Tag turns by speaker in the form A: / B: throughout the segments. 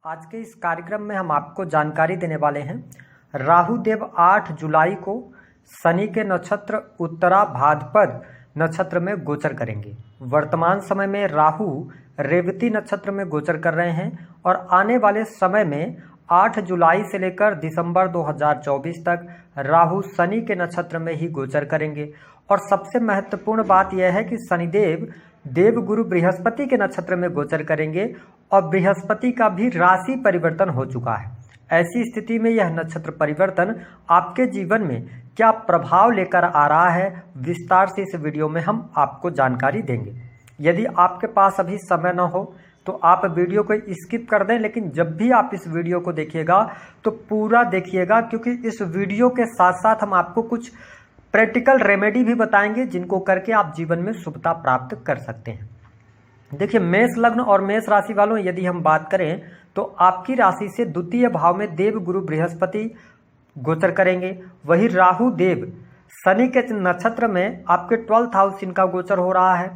A: आज के इस कार्यक्रम में हम आपको जानकारी देने वाले हैं। राहु देव 8 जुलाई को शनि के नक्षत्र उत्तरा भाद्रपद नक्षत्र में गोचर करेंगे। वर्तमान समय में राहु रेवती नक्षत्र में गोचर कर रहे हैं और आने वाले समय में 8 जुलाई से लेकर दिसंबर 2024 तक राहु शनि के नक्षत्र में ही गोचर करेंगे। और सबसे महत्वपूर्ण बात यह है कि शनिदेव देवगुरु बृहस्पति के नक्षत्र में गोचर करेंगे और बृहस्पति का भी राशि परिवर्तन हो चुका है। ऐसी स्थिति में यह नक्षत्र परिवर्तन आपके जीवन में क्या प्रभाव लेकर आ रहा है, विस्तार से इस वीडियो में हम आपको जानकारी देंगे। यदि आपके पास अभी समय न हो तो आप वीडियो को स्किप कर दें, लेकिन जब भी आप इस वीडियो को देखिएगा तो पूरा देखिएगा, क्योंकि इस वीडियो के साथ साथ हम आपको कुछ प्रैक्टिकल रेमेडी भी बताएंगे जिनको करके आप जीवन में शुभता प्राप्त कर सकते हैं। देखिए, मेष लग्न और मेष राशि वालों, यदि हम बात करें तो आपकी राशि से द्वितीय भाव में देव गुरु बृहस्पति गोचर करेंगे। वही राहु देव शनि के नक्षत्र में आपके 12th हाउस इनका गोचर हो रहा है।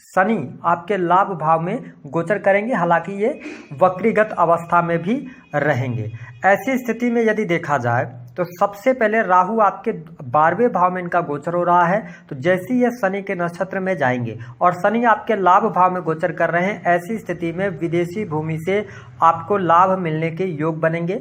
A: शनि आपके लाभ भाव में गोचर करेंगे, हालांकि ये वक्रीगत अवस्था में भी रहेंगे। ऐसी स्थिति में यदि देखा जाए तो सबसे पहले राहु आपके 12वें भाव में इनका गोचर हो रहा है। तो जैसे ही ये शनि के नक्षत्र में जाएंगे और शनि आपके लाभ भाव में गोचर कर रहे हैं, ऐसी स्थिति में विदेशी भूमि से आपको लाभ मिलने के योग बनेंगे।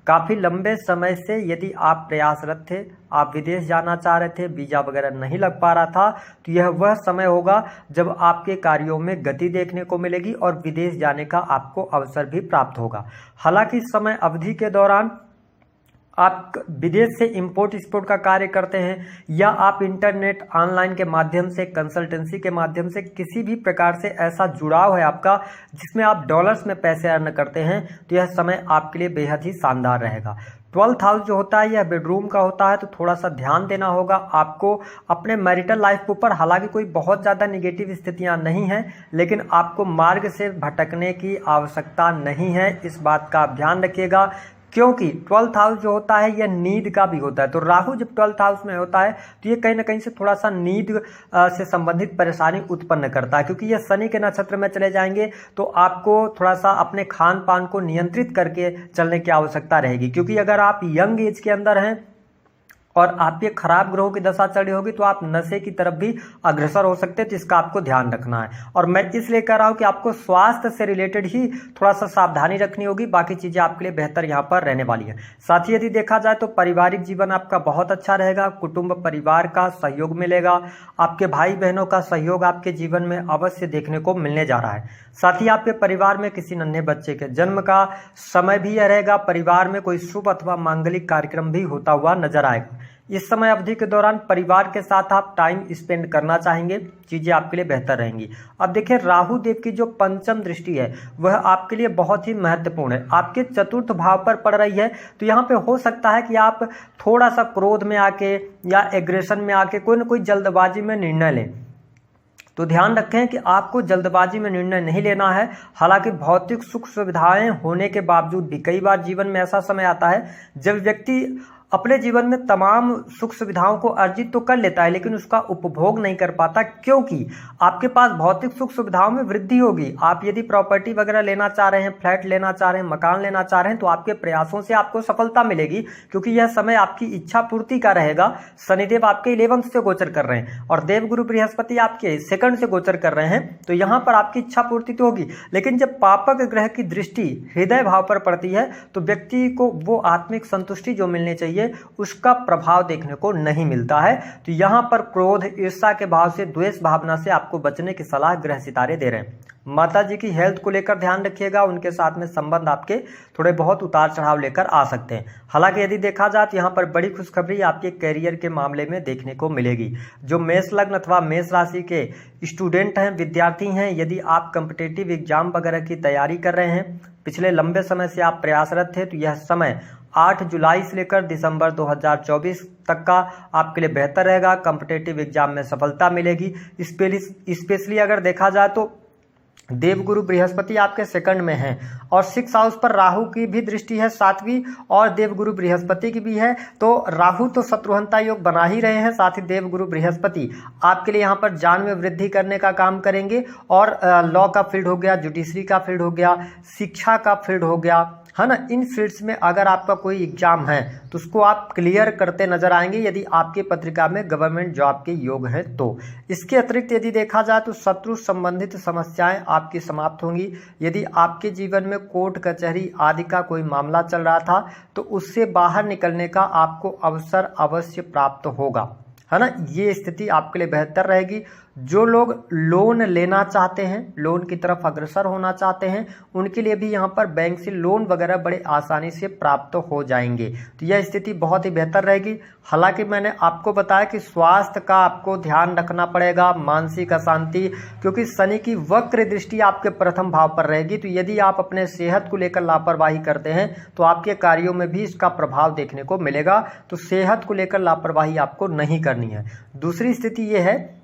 A: काफ़ी लंबे समय से यदि आप प्रयासरत थे, आप विदेश जाना चाह रहे थे, वीज़ा वगैरह नहीं लग पा रहा था, तो यह वह समय होगा जब आपके कार्यों में गति देखने को मिलेगी और विदेश जाने का आपको अवसर भी प्राप्त होगा। हालांकि इस समय अवधि के दौरान आप विदेश से इंपोर्ट एक्सपोर्ट का कार्य करते हैं या आप इंटरनेट ऑनलाइन के माध्यम से, कंसल्टेंसी के माध्यम से किसी भी प्रकार से ऐसा जुड़ाव है आपका जिसमें आप डॉलर्स में पैसे अर्न करते हैं, तो यह समय आपके लिए बेहद ही शानदार रहेगा। 12th हाउस जो होता है यह बेडरूम का होता है, तो थोड़ा सा ध्यान देना होगा आपको अपने मैरिटल लाइफ के ऊपर। हालांकि कोई बहुत ज़्यादा निगेटिव स्थितियां नहीं हैं, लेकिन आपको मार्ग से भटकने की आवश्यकता नहीं है, इस बात का आप ध्यान रखिएगा। क्योंकि 12th हाउस जो होता है यह नींद का भी होता है। तो राहु जब 12th हाउस में होता है तो ये कहीं ना कहीं से थोड़ा सा नींद से संबंधित परेशानी उत्पन्न करता है, क्योंकि ये शनि के नक्षत्र में चले जाएंगे तो आपको थोड़ा सा अपने खान पान को नियंत्रित करके चलने की आवश्यकता रहेगी। क्योंकि अगर आप यंग एज के अंदर हैं और आपके खराब ग्रहों की दशा चढ़ी होगी तो आप नशे की तरफ भी अग्रसर हो सकते हैं, तो इसका आपको ध्यान रखना है। और मैं इसलिए कह रहा हूं कि आपको स्वास्थ्य से रिलेटेड ही थोड़ा सा सावधानी रखनी होगी, बाकी चीजें आपके लिए बेहतर यहां पर रहने वाली है। साथ ही यदि देखा जाए तो पारिवारिक जीवन आपका बहुत अच्छा रहेगा। कुटुंब परिवार का सहयोग मिलेगा, आपके भाई बहनों का सहयोग आपके जीवन में अवश्य देखने को मिलने जा रहा है। साथ ही आपके परिवार में किसी नन्हे बच्चे के जन्म का समय भी यह रहेगा। परिवार में कोई शुभ अथवा मांगलिक कार्यक्रम भी होता हुआ नजर आएगा। इस समय अवधि के दौरान परिवार के साथ आप टाइम स्पेंड करना चाहेंगे, चीजें आपके लिए बेहतर रहेंगी। अब देखिए, राहु देव की जो पंचम दृष्टि है वह आपके लिए बहुत ही महत्वपूर्ण है, आपके 4th भाव पर पड़ रही है। तो यहाँ पे हो सकता है कि आप थोड़ा सा क्रोध में आके या एग्रेशन में आके कोई ना कोई जल्दबाजी में निर्णय लें। तो ध्यान रखें कि आपको जल्दबाजी में निर्णय नहीं लेना है। हालांकि भौतिक सुख सुविधाएं होने के बावजूद भी कई बार जीवन में ऐसा समय आता है जब व्यक्ति अपने जीवन में तमाम सुख सुविधाओं को अर्जित तो कर लेता है, लेकिन उसका उपभोग नहीं कर पाता, क्योंकि आपके पास भौतिक सुख सुविधाओं में वृद्धि होगी। आप यदि प्रॉपर्टी वगैरह लेना चाह रहे हैं, फ्लैट लेना चाह रहे हैं, मकान लेना चाह रहे हैं, तो आपके प्रयासों से आपको सफलता मिलेगी, क्योंकि यह समय आपकी इच्छा पूर्ति का रहेगा। शनिदेव आपके 11th से गोचर कर रहे हैं और देवगुरु बृहस्पति आपके 2nd से गोचर कर रहे हैं, तो यहाँ पर आपकी इच्छा पूर्ति तो होगी। लेकिन जब पापक ग्रह की दृष्टि हृदय भाव पर पड़ती है तो व्यक्ति को वो आत्मिक संतुष्टि जो मिलनी चाहिए उसका प्रभाव देखने को नहीं मिलता है। तो यहां पर क्रोध, ईर्ष्या के भाव से, द्वेष भावना से आपको बचने की सलाह ग्रह सितारे दे रहे हैं। माता जी की हेल्थ को लेकर ध्यान रखिएगा, उनके साथ में संबंध आपके थोड़े बहुत उतार चढ़ाव लेकर आ सकते हैं। हालांकि यदि देखा जाए तो यहाँ पर बड़ी खुशखबरी आपके करियर के मामले में देखने को मिलेगी। जो मेष लग्न अथवा मेष राशि के स्टूडेंट हैं, विद्यार्थी हैं, यदि आप कॉम्पिटिटिव एग्जाम वगैरह की तैयारी कर रहे हैं, पिछले लंबे समय से आप प्रयासरत थे, तो यह समय 8 जुलाई से लेकर दिसंबर 2024 तक का आपके लिए बेहतर रहेगा। कॉम्पिटिटिव एग्जाम में सफलता मिलेगी। स्पेशली अगर देखा जाए तो देवगुरु बृहस्पति आपके सेकंड में हैं और 6 हाउस पर राहु की भी दृष्टि है 7वीं और देवगुरु बृहस्पति की भी है। तो राहु तो शत्रुहंता योग बना ही रहे हैं, साथ ही देवगुरु बृहस्पति आपके लिए यहाँ पर जान में वृद्धि करने का काम करेंगे। और लॉ का फील्ड हो गया, जुडिशरी का फील्ड हो गया, शिक्षा का फील्ड हो गया, है ना, इन फील्ड्स में अगर आपका कोई एग्जाम है तो उसको आप क्लियर करते नजर आएंगे यदि आपकी पत्रिका में गवर्नमेंट जॉब के योग हैं तो। इसके अतिरिक्त यदि देखा जाए तो शत्रु संबंधित समस्याएं आपकी समाप्त होंगी। यदि आपके जीवन में कोर्ट कचहरी आदि का कोई मामला चल रहा था तो उससे बाहर निकलने का आपको अवसर अवश्य प्राप्त होगा, है ना, ये स्थिति आपके लिए बेहतर रहेगी। जो लोग लोन लेना चाहते हैं, लोन की तरफ अग्रसर होना चाहते हैं, उनके लिए भी यहाँ पर बैंक से लोन वगैरह बड़े आसानी से प्राप्त हो जाएंगे। तो यह स्थिति बहुत ही बेहतर रहेगी। हालांकि मैंने आपको बताया कि स्वास्थ्य का आपको ध्यान रखना पड़ेगा, मानसिक अशांति, क्योंकि शनि की वक्र दृष्टि आपके प्रथम भाव पर रहेगी। तो यदि आप अपने सेहत को लेकर लापरवाही करते हैं तो आपके कार्यों में भी इसका प्रभाव देखने को मिलेगा। तो सेहत को लेकर लापरवाही आपको नहीं करनी है। दूसरी स्थिति यह है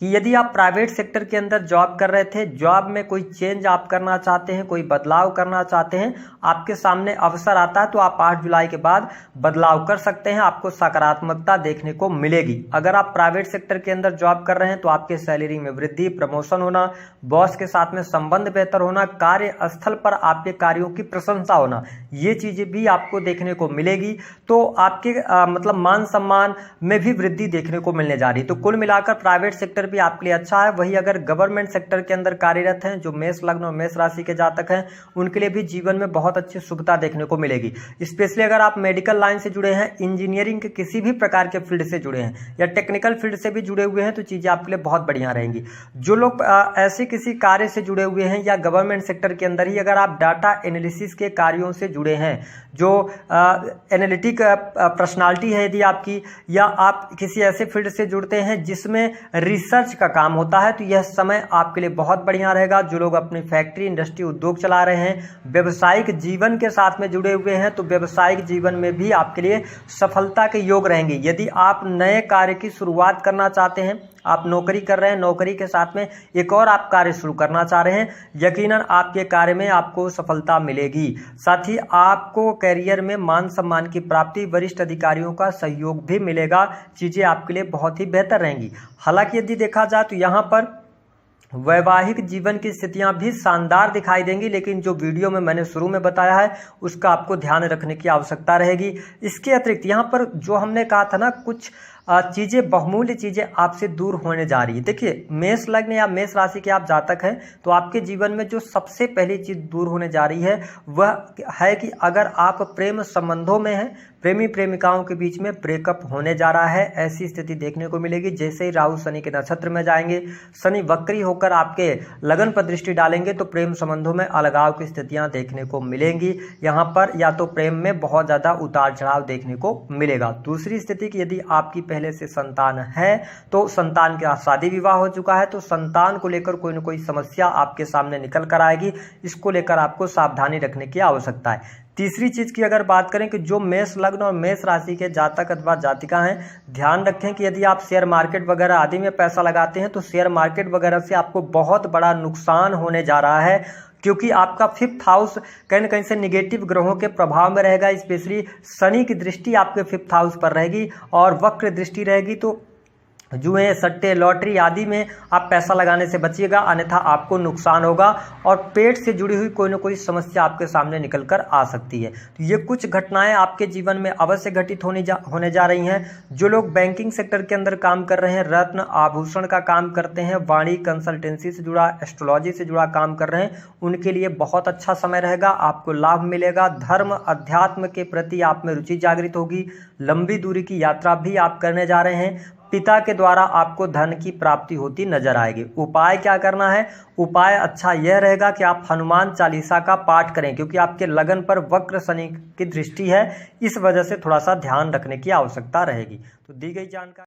A: कि यदि आप प्राइवेट सेक्टर के अंदर जॉब कर रहे थे, जॉब में कोई चेंज आप करना चाहते हैं, कोई बदलाव करना चाहते हैं, आपके सामने अवसर आता है तो आप 8 जुलाई के बाद बदलाव कर सकते हैं, आपको सकारात्मकता देखने को मिलेगी। अगर आप प्राइवेट सेक्टर के अंदर जॉब कर रहे हैं तो आपके सैलरी में वृद्धि, प्रमोशन होना, बॉस के साथ में संबंध बेहतर होना, कार्यस्थल पर आपके कार्यों की प्रशंसा होना, ये चीजें भी आपको देखने को मिलेगी। तो आपके मतलब मान सम्मान में भी वृद्धि देखने को मिलने जा रही है। तो कुल मिलाकर प्राइवेट सेक्टर भी आपके लिए अच्छा है। वही अगर गवर्नमेंट सेक्टर के अंदर कार्यरत हैं, जो मेष लग्न और मेष राशि के जातक हैं, उनके लिए भी जीवन में बहुत अच्छी शुभता देखने को मिलेगी। स्पेशली अगर आप मेडिकल लाइन से जुड़े हैं, इंजीनियरिंग के किसी भी प्रकार के फील्ड से जुड़े हैं या टेक्निकल फील्ड से भी जुड़े हुए हैं तो चीजें आपके लिए बहुत बढ़िया रहेंगी। जो लोग ऐसे किसी कार्य से जुड़े हुए हैं या गवर्नमेंट सेक्टर के अंदर ही अगर आप डाटा एनालिसिस के कार्यों से जुड़े हैं, जो एनालिटिक पर्सनालिटी है यदि आपकी, या आप किसी ऐसे फील्ड से जुड़ते हैं जिसमें रिसर्च का काम होता है, तो यह समय आपके लिए बहुत बढ़िया रहेगा। जो लोग अपनी फैक्ट्री, इंडस्ट्री, उद्योग चला रहे हैं, व्यवसायिक जीवन के साथ में जुड़े हुए हैं, तो व्यवसायिक जीवन में भी आपके लिए सफलता के योग रहेंगे। यदि आप नए कार्य की शुरुआत करना चाहते हैं, आप नौकरी कर रहे हैं, नौकरी के साथ में एक और आप कार्य शुरू करना चाह रहे हैं, यकीनन आपके कार्य में आपको सफलता मिलेगी। साथ ही आपको करियर में मान सम्मान की प्राप्ति, वरिष्ठ अधिकारियों का सहयोग भी मिलेगा। चीजें आपके लिए बहुत ही बेहतर रहेंगी। हालांकि यदि देखा जाए तो यहाँ पर वैवाहिक जीवन की स्थितियां भी शानदार दिखाई देंगी, लेकिन जो वीडियो में मैंने शुरू में बताया है उसका आपको ध्यान रखने की आवश्यकता रहेगी। इसके अतिरिक्त यहाँ पर जो हमने कहा था ना, कुछ चीज़ें, बहुमूल्य चीज़ें आपसे दूर होने जा रही है। देखिए, मेष लग्न या मेष राशि के आप जातक हैं तो आपके जीवन में जो सबसे पहली चीज़ दूर होने जा रही है वह है कि अगर आप प्रेम संबंधों में हैं, प्रेमी प्रेमिकाओं के बीच में ब्रेकअप होने जा रहा है, ऐसी स्थिति देखने को मिलेगी। जैसे ही राहु शनि के नक्षत्र में जाएंगे, शनि वक्री होकर आपके लगन पर दृष्टि डालेंगे तो प्रेम संबंधों में अलगाव की स्थितियां देखने को मिलेंगी। यहाँ पर या तो प्रेम में बहुत ज़्यादा उतार चढ़ाव देखने को मिलेगा। दूसरी स्थिति कि यदि आपकी पहले से संतान है तो संतान का शादी विवाह हो चुका है तो संतान को लेकर कोई न कोई समस्या आपके सामने निकल कर आएगी। इसको लेकर आपको सावधानी रखने की आवश्यकता है। तीसरी चीज की अगर बात करें कि जो मेष लग्न और मेष राशि के जातक अथवा जातिका हैं, ध्यान रखें कि यदि आप शेयर मार्केट वगैरह आदि में पैसा लगाते हैं तो शेयर मार्केट वगैरह से आपको बहुत बड़ा नुकसान होने जा रहा है, क्योंकि आपका 5th हाउस कहीं न कहीं से निगेटिव ग्रहों के प्रभाव में रहेगा। स्पेशली शनि की दृष्टि आपके 5th हाउस पर रहेगी और वक्र दृष्टि रहेगी। तो जुए, सट्टे, लॉटरी आदि में आप पैसा लगाने से बचिएगा, अन्यथा आपको नुकसान होगा और पेट से जुड़ी हुई कोई न कोई समस्या आपके सामने निकल कर आ सकती है। तो ये कुछ घटनाएं आपके जीवन में अवश्य घटित होने जा रही हैं। जो लोग बैंकिंग सेक्टर के अंदर काम कर रहे हैं, रत्न आभूषण का काम करते हैं, वाणी कंसल्टेंसी से जुड़ा, एस्ट्रोलॉजी से जुड़ा काम कर रहे हैं, उनके लिए बहुत अच्छा समय रहेगा। आपको लाभ मिलेगा। धर्म, अध्यात्म के प्रति आप में रुचि जागृत होगी। लंबी दूरी की यात्रा भी आप करने जा रहे हैं। पिता के द्वारा आपको धन की प्राप्ति होती नजर आएगी। उपाय क्या करना है? उपाय अच्छा यह रहेगा कि आप हनुमान चालीसा का पाठ करें, क्योंकि आपके लगन पर वक्र शनि की दृष्टि है, इस वजह से थोड़ा सा ध्यान रखने की आवश्यकता रहेगी। तो दी गई जानकारी